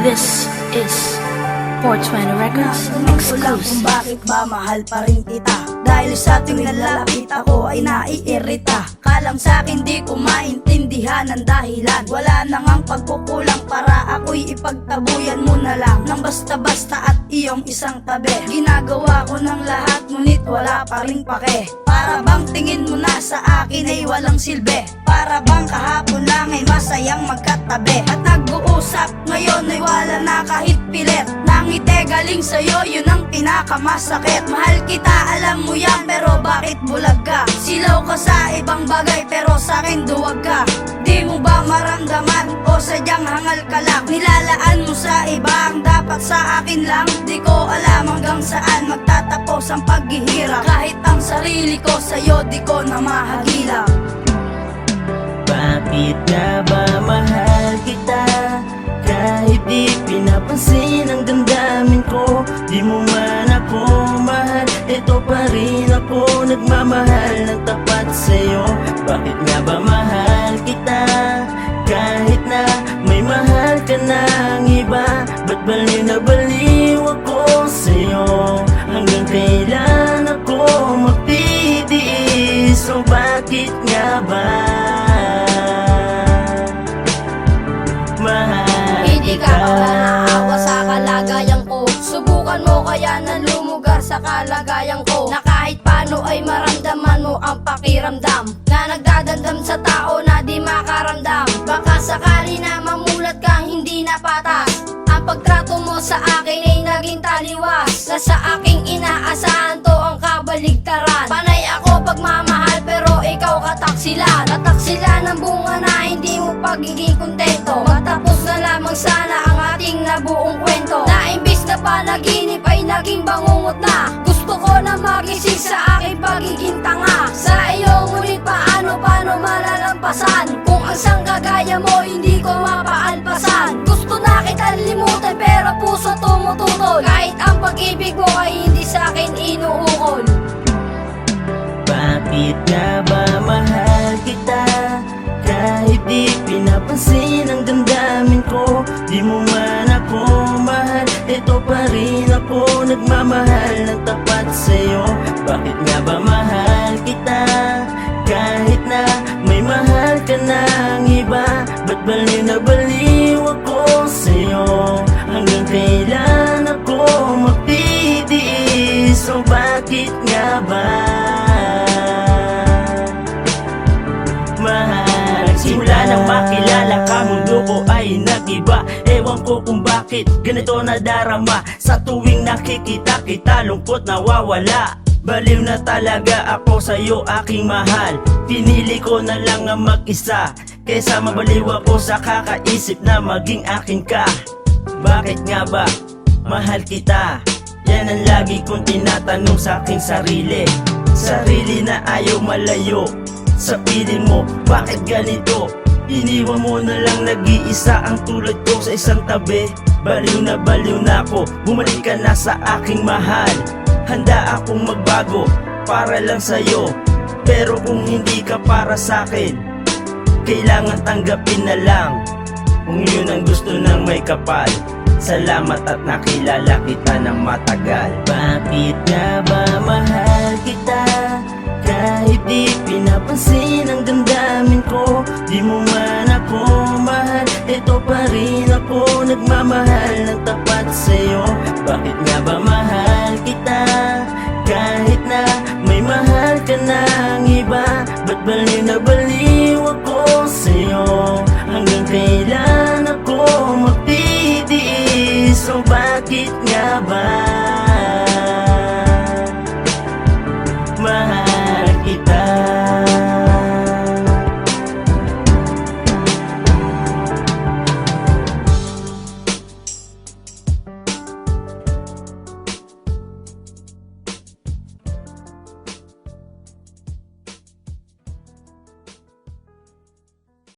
This is 420 Records exclusive. Kung bakit ba mahal pa rin kita? Dahil sa tuwing nalalapit ako ay naiirita. Kalang sa'kin di ko maintindihan ang dahilan. Wala na ngang pagkukulang para ako'y ipagtabuyan mo na lang nang basta-basta at iyong isang tabi. Ginagawa ko ng lahat ngunit wala pa rin pake. Para bang tingin mo na sa akin ay walang silbi? Para bang kahapon lang ay masayang magkatabi? At nag-uusap ngayon ay wala na kahit pilit. Nangiti galing sa'yo, yun ang pinakamasakit. Mahal kita, alam mo yan, pero bakit bulag ka? Silaw ka sa ibang bagay, pero sa'kin duwag ka. Di mo ba maramdaman o sadyang hangal ka lang? Nilalaan mo sa iba ang dapat sa akin lang. Di ko alam hanggang saan magtatapos ang paghihirap. Kahit ang sarili ko sa'yo di ko na mahagilap. Bakit nga ba mahal kita? Kahit di pinapansin ang damdamin ko, di mo man ako mahal, ito pa rin ako nagmamahal ng tapat sa'yo. Bakit nga ba mahal kita? Kahit na may mahal ka ng iba, ba't baliw na baliw ako sa'yo? Hanggang kailan ako magtitiis? O bakit nga ba mahal? Hindi ka ba naawa sa kalagayan ko? Subukan mo kaya na lumugar sa kalagayan ko, na kahit paano ay maramdaman mo ang pakiramdam na nagdadamdam sa tao na di makaramdam. Baka sakali na mamulat kang hindi na patas. Ang pagtrato mo sa akin ay naging taliwas, na sa aking inaasahan to ang kabaligtaran. Panay ako pagmamahal pero ikaw kataksilan. Nataksilan ng bunga na hindi mo pagiging kontento. Matapos na lamang sana ang ating nabuong kwento, na imbis na panaginip ay naging bangungot na. Gusto ko na magising sa aking pagiging tanga. Sa iyo ngunit paano malalampasan? Kung ang sanggagaya mo hindi ko mapaalpasan. Gusto na kitang limutan pero puso tumututol, kahit ang pag-ibig mo ay hindi sa akin inuukol. Bakit nga ba mahal kita? Kahit di pinapansin ang damdamin ko, di mo man ako mahal, ito pa rin ako nagmamahal ng tapat sa'yo. Bakit nga ba mahal kita? Kahit na may mahal ka ng iba, ba't baliw na baliw ako sa'yo? Hanggang kailan ako magtitiis? O bakit nga ba mahal? Simula nang makilala ka, mundo ko ay nag-iba. Ewan ko kung bakit ganito nadarama. Sa tuwing nakikita kita, lungkot nawawala. Baliw na talaga ako sa'yo, aking mahal. Pinili ko na lang ang mag-isa, kesa mabaliw ako sa kakaisip na maging akin ka. Bakit nga ba mahal kita? Yan ang lagi kong tinatanong sa aking sarili. Sarili na ayaw malayo sa piling mo, bakit ganito? Iniwan mo na lang nag-iisa ang tulad ko sa isang tabi. Baliw na ako, bumalik ka na sa aking mahal. Handa akong magbago para lang sa'yo, pero kung hindi ka para sa'kin, kailangan tanggapin na lang kung yun ang gusto ng may kapal. Salamat at nakilala kita ng matagal. Bakit nga ba mahal kita? Kahit di pinapansin ang damdamin ko, di mo man ako mahal, ito pa rin ako nagmamahal ng tapat